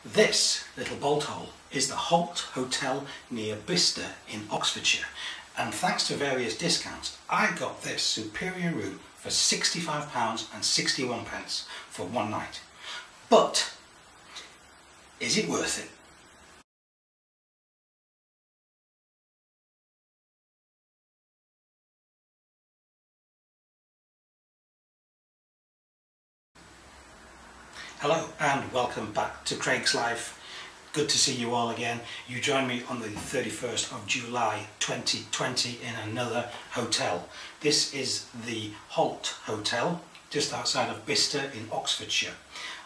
This little bolt hole is the Holt Hotel near Bicester in Oxfordshire, and thanks to various discounts I got this superior room for £65.61 for one night. But is it worth it? Hello and welcome back to Craigslife. Good to see you all again. You join me on the 31st of July 2020 in another hotel. This is the Holt Hotel just outside of Bicester in Oxfordshire.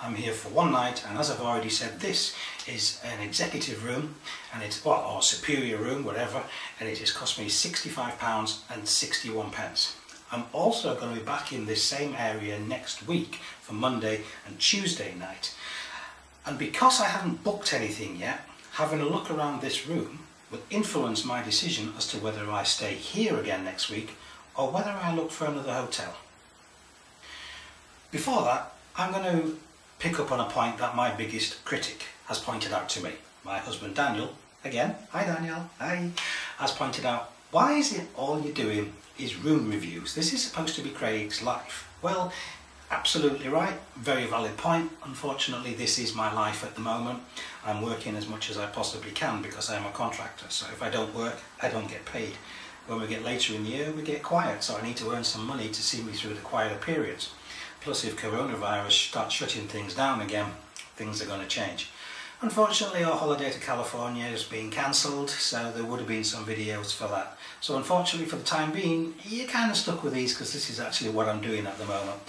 I'm here for one night, and as I've already said, this is an executive room, and it's or superior room, whatever, and it has cost me £65.61. I'm also going to be back in this same area next week for Monday and Tuesday night. And because I haven't booked anything yet, having a look around this room will influence my decision as to whether I stay here again next week or whether I look for another hotel. Before that, I'm going to pick up on a point that my biggest critic has pointed out to me. My husband Daniel, again, hi Daniel, hi, has pointed out, why is it all you're doing is room reviews? This is supposed to be Craigslife. Well, absolutely right, very valid point. Unfortunately, this is my life at the moment. I'm working as much as I possibly can because I'm a contractor, so if I don't work, I don't get paid. When we get later in the year, we get quiet, so I need to earn some money to see me through the quieter periods. Plus, if coronavirus starts shutting things down again, things are going to change. Unfortunately, our holiday to California is being cancelled, so there would have been some videos for that. So unfortunately, for the time being, you're kind of stuck with these because this is actually what I'm doing at the moment.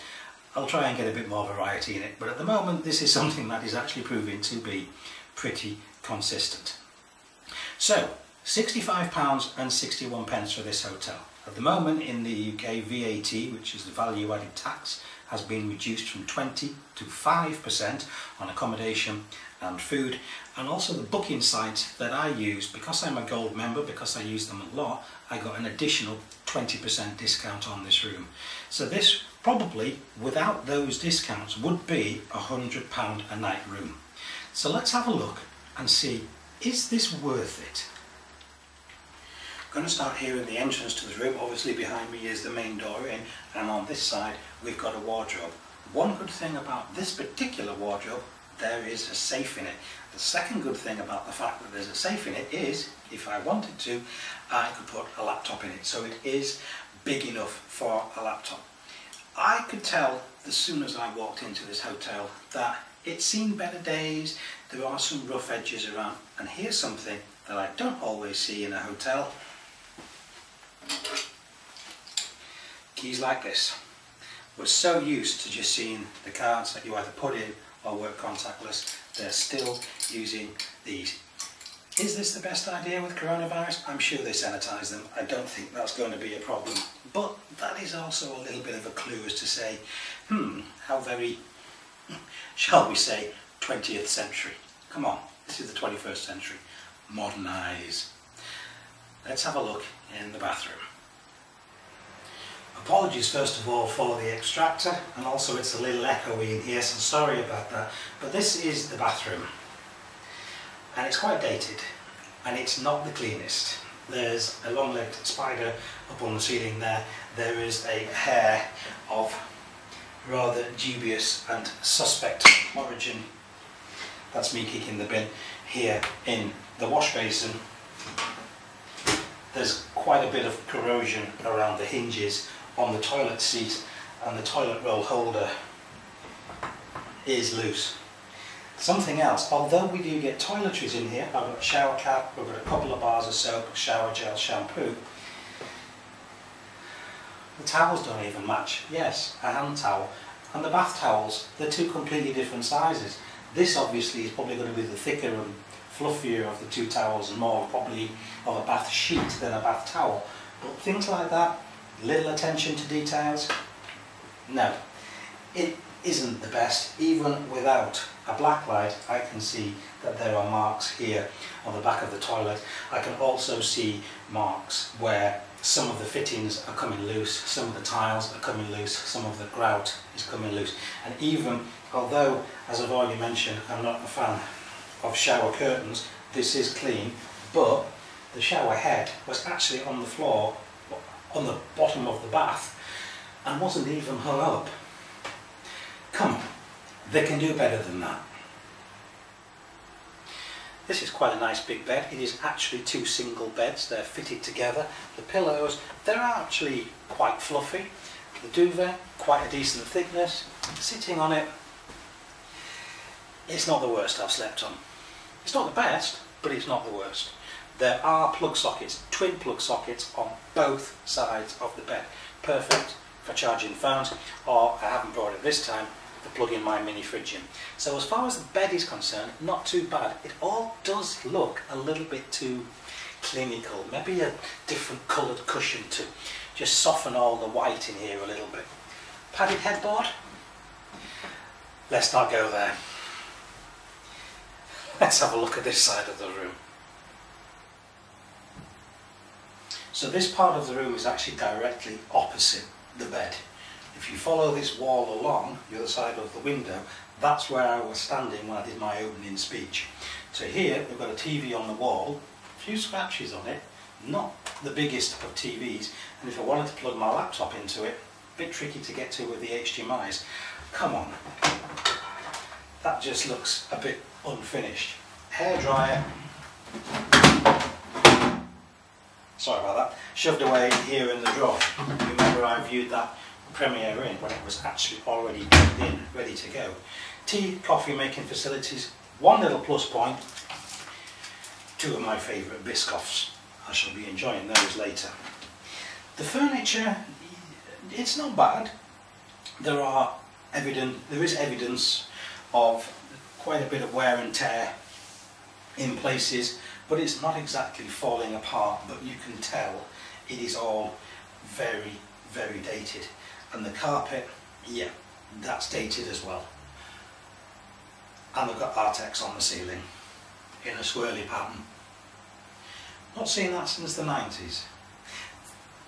I'll try and get a bit more variety in it, but at the moment this is something that is actually proving to be pretty consistent. So, £65.61 for this hotel. At the moment in the UK, VAT, which is the value added tax, has been reduced from 20 to 5% on accommodation and food, and also the booking site that I use, because I'm a gold member, because I use them a lot, I got an additional 20% discount on this room. So this probably, without those discounts, would be £100 a night room. So let's have a look and see, is this worth it? I'm going to start here in the entrance to the room. Obviously behind me is the main door in, and on this side we've got a wardrobe. One good thing about this particular wardrobe, there is a safe in it. The second good thing about the fact that there's a safe in it is, if I wanted to, I could put a laptop in it. So it is big enough for a laptop. I could tell as soon as I walked into this hotel that it's seen better days. There are some rough edges around, and here's something that I don't always see in a hotel. Keys like this. We're so used to just seeing the cards that you either put in or work contactless. They're still using these. Is this the best idea with coronavirus? I'm sure they sanitize them. I don't think that's going to be a problem. But that is also a little bit of a clue as to say, how very, shall we say, 20th century. Come on, this is the 21st century. Modernise. Let's have a look in the bathroom. Apologies first of all for the extractor, and also it's a little echoey in here, so sorry about that. But this is the bathroom, and it's quite dated, and it's not the cleanest. There's a long-legged spider up on the ceiling there. There is a hair of rather dubious and suspect origin. That's me kicking the bin. Here in the wash basin, there's quite a bit of corrosion around the hinges on the toilet seat, and the toilet roll holder is loose. Something else, although we do get toiletries in here, I've got a shower cap, we've got a couple of bars of soap, shower gel, shampoo. The towels don't even match. Yes, a hand towel. And the bath towels, they're two completely different sizes. This obviously is probably going to be the thicker and fluffier of the two towels, and more probably of a bath sheet than a bath towel. But things like that, little attention to details, no, it isn't the best. Even without a black light, I can see that there are marks here on the back of the toilet. I can also see marks where some of the fittings are coming loose, some of the tiles are coming loose, some of the grout is coming loose. And even, although, as I've already mentioned, I'm not a fan of shower curtains, this is clean, but the shower head was actually on the floor, on the bottom of the bath, and wasn't even hung up. Come on, they can do better than that. This is quite a nice big bed. It is actually two single beds. They're fitted together. The pillows, they're actually quite fluffy. The duvet, quite a decent thickness. Sitting on it, it's not the worst I've slept on. It's not the best, but it's not the worst. There are plug sockets, twin plug sockets on both sides of the bed. Perfect for charging phones, or I haven't brought it this time, to plug in my mini fridge in. So as far as the bed is concerned, not too bad. It all does look a little bit too clinical. Maybe a different coloured cushion to just soften all the white in here a little bit. Padded headboard? Let's not go there. Let's have a look at this side of the room. So this part of the room is actually directly opposite the bed. If you follow this wall along the other side of the window, that's where I was standing when I did my opening speech. So here we've got a TV on the wall, a few scratches on it, not the biggest of TVs, and if I wanted to plug my laptop into it, a bit tricky to get to with the HDMIs. Come on, that just looks a bit unfinished. Hairdryer, sorry about that, shoved away here in the drawer. Remember I viewed that Premiere in when it was actually already plugged in, ready to go. Tea, coffee making facilities, one little plus point, two of my favourite Biscoffs. I shall be enjoying those later. The furniture, it's not bad. There is evidence of quite a bit of wear and tear in places, but it's not exactly falling apart, but you can tell it is all very, very dated. And the carpet, yeah, that's dated as well. And they've got Artex on the ceiling in a swirly pattern. Not seen that since the 90s.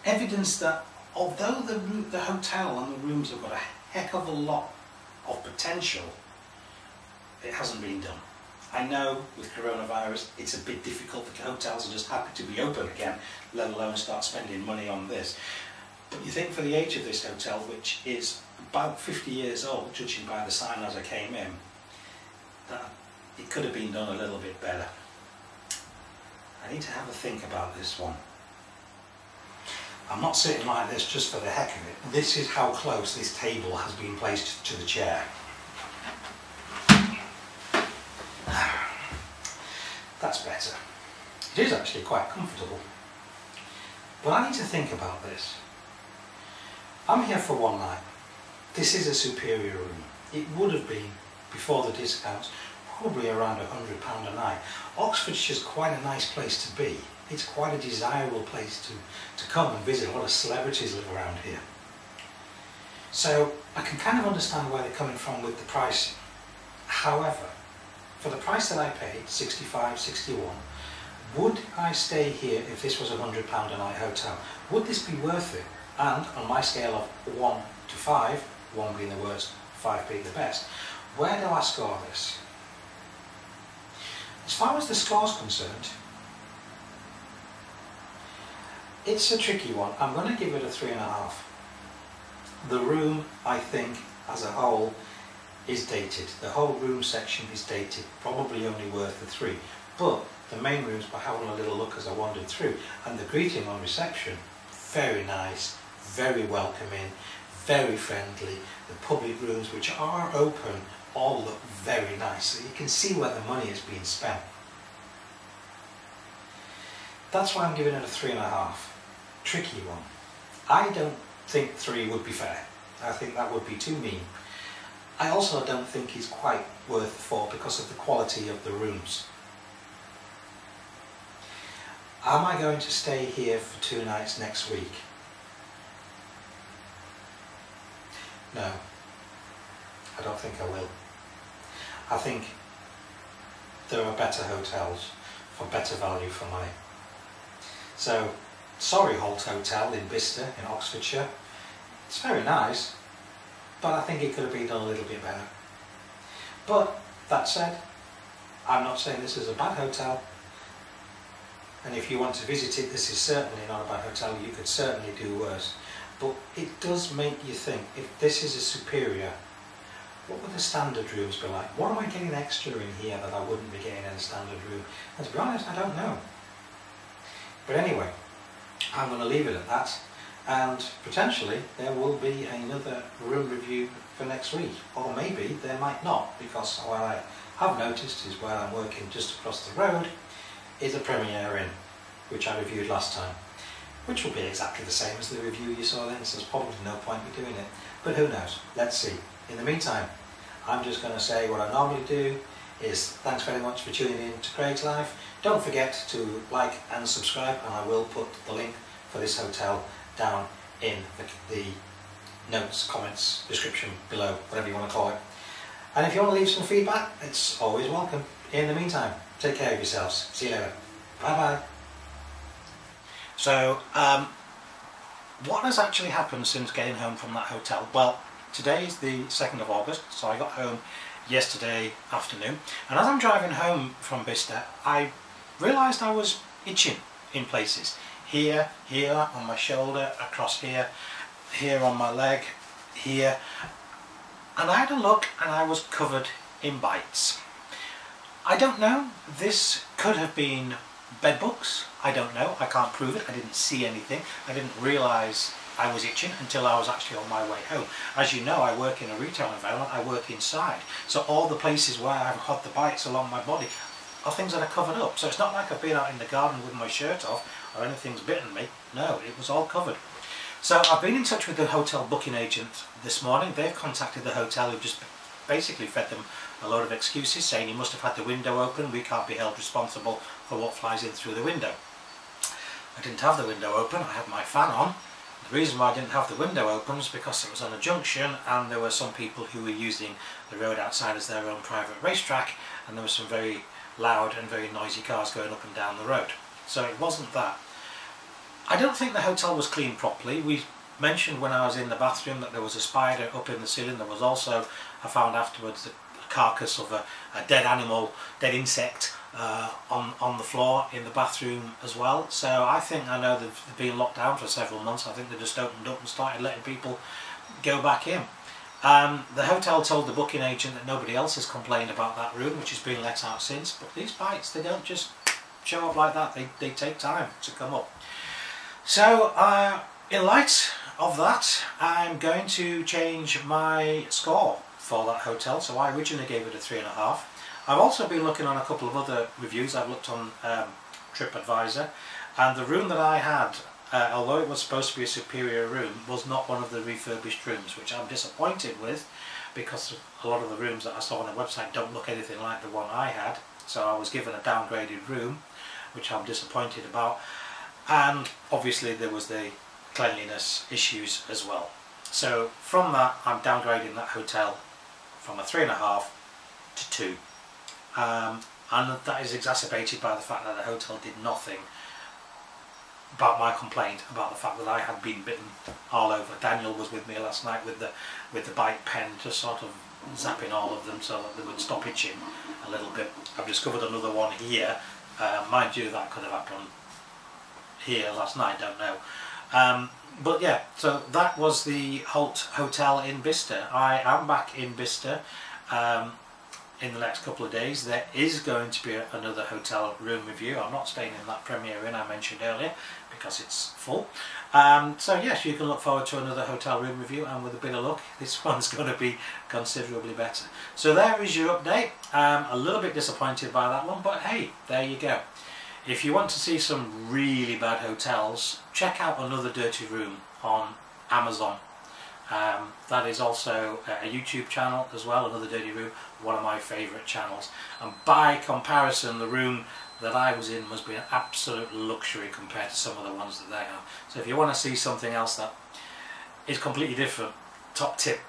Evidence that although the hotel and the rooms have got a heck of a lot of potential, it hasn't been done. I know with coronavirus it's a bit difficult for hotels are just happy to be open again, let alone start spending money on this. But you think for the age of this hotel, which is about 50 years old, judging by the sign as I came in, that it could have been done a little bit better. I need to have a think about this one. I'm not sitting like this just for the heck of it. This is how close this table has been placed to the chair. That's better. It is actually quite comfortable. But I need to think about this. I'm here for one night. This is a superior room. It would have been, before the discounts, probably around £100 a night. Oxfordshire's quite a nice place to be. It's quite a desirable place to come and visit. A lot of celebrities live around here. So I can kind of understand where they're coming from with the pricing. However, for the price that I paid, 65, 61, would I stay here if this was a £100 a night hotel? Would this be worth it? And on my scale of 1 to 5, 1 being the worst, 5 being the best, where do I score this? As far as the score's concerned, it's a tricky one. I'm going to give it a 3.5. The room, I think, as a whole, is dated. The whole room section is dated, probably only worth a 3. But the main rooms, by having a little look as I wandered through, and the greeting on reception, very nice, very welcoming, very friendly. The public rooms, which are open, all look very nice. So you can see where the money is being spent. That's why I'm giving it a 3.5. Tricky one. I don't think 3 would be fair. I think that would be too mean. I also don't think it's quite worth 4 because of the quality of the rooms. Am I going to stay here for 2 nights next week? No, I don't think I will. I think there are better hotels for better value for money. So, sorry Holt Hotel in Bicester in Oxfordshire. It's very nice, but I think it could have been done a little bit better. But that said, I'm not saying this is a bad hotel, and if you want to visit it, this is certainly not a bad hotel. You could certainly do worse, but it does make you think, if this is a superior, what would the standard rooms be like? What am I getting extra in here that I wouldn't be getting in a standard room? And to be honest, I don't know. But anyway, I'm going to leave it at that, and potentially there will be another room review for next week, or maybe there might not, because what I have noticed is where I'm working just across the road is a Premier Inn, which I reviewed last time, which will be exactly the same as the review you saw then, so there's probably no point in doing it, but who knows, let's see. In the meantime, I'm just going to say what I normally do is thanks very much for tuning in to Craigslife. Don't forget to like and subscribe, and I will put the link for this hotel down in the notes, comments, description below, whatever you want to call it. And if you want to leave some feedback, it's always welcome. In the meantime, take care of yourselves. See you later. Bye bye. So, what has actually happened since getting home from that hotel? Well, today is the 2nd of August, so I got home yesterday afternoon, and as I'm driving home from Bicester, I realised I was itching in places. Here, on my shoulder, across here, here on my leg, here, and I had a look and I was covered in bites. I don't know, this could have been bed bugs, I don't know, I can't prove it, I didn't see anything, I didn't realise I was itching until I was actually on my way home. As you know, I work in a retail environment, I work inside, so all the places where I've had the bites along my body are things that are covered up. So it's not like I've been out in the garden with my shirt off or anything's bitten me. No, it was all covered. So I've been in touch with the hotel booking agent this morning. They've contacted the hotel, who just basically fed them a load of excuses, saying you must have had the window open, we can't be held responsible for what flies in through the window. I didn't have the window open, I had my fan on. The reason why I didn't have the window open was because it was on a junction and there were some people who were using the road outside as their own private racetrack, and there were some very loud and very noisy cars going up and down the road. So it wasn't that. I don't think the hotel was cleaned properly. We mentioned when I was in the bathroom that there was a spider up in the ceiling. There was also, I found afterwards, the carcass of a dead animal, dead insect on the floor in the bathroom as well. So I think, I know they've been locked down for several months. I think they just opened up and started letting people go back in. The hotel told the booking agent that nobody else has complained about that room, which has been let out since, but these bites, they don't just show up like that, they take time to come up. So in light of that, I'm going to change my score for that hotel. So I originally gave it a 3.5. I've also been looking on a couple of other reviews. I've looked on TripAdvisor, and the room that I had, although it was supposed to be a superior room, was not one of the refurbished rooms, which I'm disappointed with, because a lot of the rooms that I saw on the website don't look anything like the one I had. So I was given a downgraded room, which I'm disappointed about, and obviously there was the cleanliness issues as well. So from that, I'm downgrading that hotel from a 3.5 to 2. And that is exacerbated by the fact that the hotel did nothing about my complaint about the fact that I had been bitten all over. Daniel was with me last night with the bite pen, just sort of zapping all of them so that they would stop itching a little bit. I've discovered another one here. Mind you, that could have happened here last night, don't know. But yeah, so that was the Holt Hotel in Bicester. I am back in Bicester in the next couple of days. There is going to be another hotel room review. I'm not staying in that Premier Inn I mentioned earlier because it's full. So yes, you can look forward to another hotel room review, and with a bit of luck, this one's going to be considerably better. So there is your update. A little bit disappointed by that one, but hey, there you go. If you want to see some really bad hotels, check out Another Dirty Room on Amazon. That is also a YouTube channel as well, Another Dirty Room, one of my favourite channels. And by comparison, the room that I was in must be an absolute luxury compared to some of the ones that they have. So if you want to see something else that is completely different, top tip,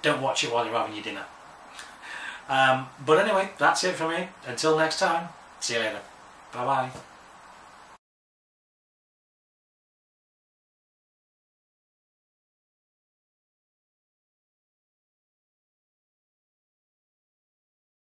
don't watch it while you're having your dinner. But anyway, that's it for me. Until next time, see you later. Bye bye.